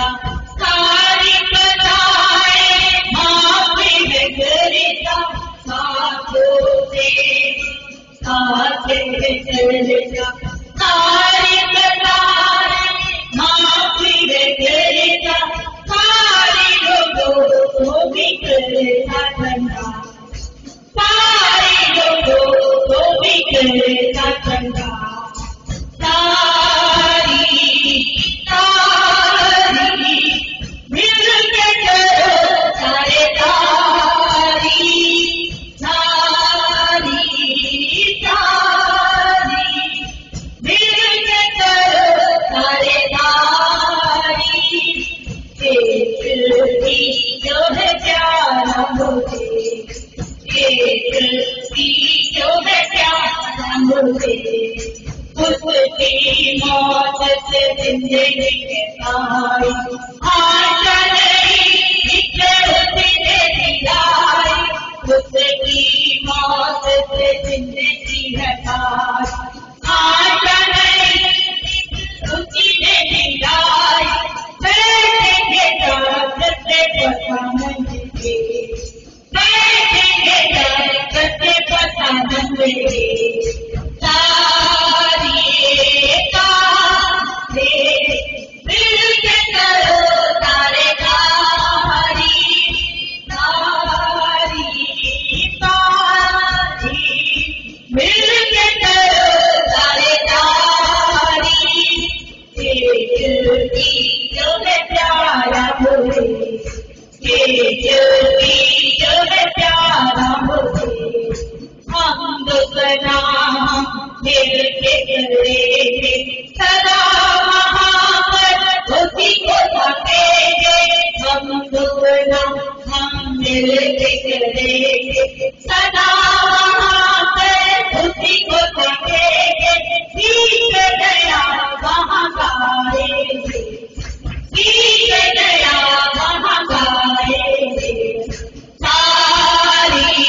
करता सारी कथाएं माफी में करता साथों से साथ में चलता सारी कथाएं माफी में करता सारी लोगों को भी करता ठंडा सारी लोगों को भी करता ठंडा उसकी मौत से जिंदगी के आई आशा नहीं दिलाई उसकी मौत से जिंदगी हटाई आशा नहीं उसकी ने दिलाई बैठेंगे दर्द से पछानेंगे बैठेंगे दर्द से पछानेंगे सदा वहाँ पर उसी को थकेंगे हम दुगना हम मिल के करेंगे सदा वहाँ पर उसी को थकेंगे गीत गया वहाँ गाएंगे गीत गया वहाँ गाएंगे सारी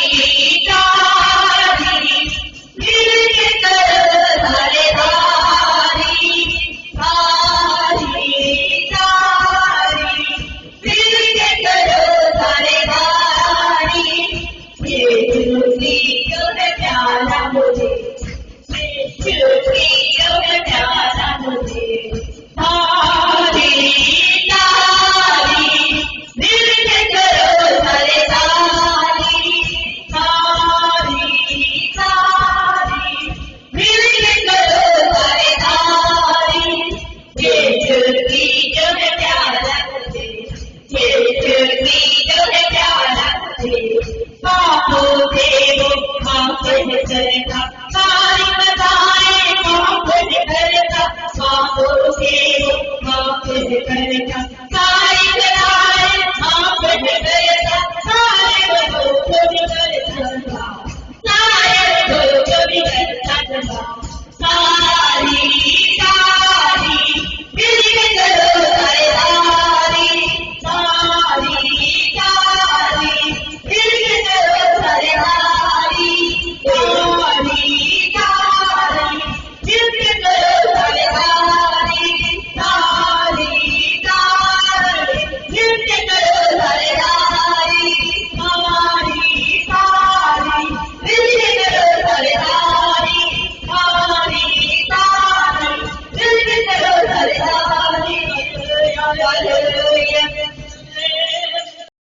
बताए माफ करता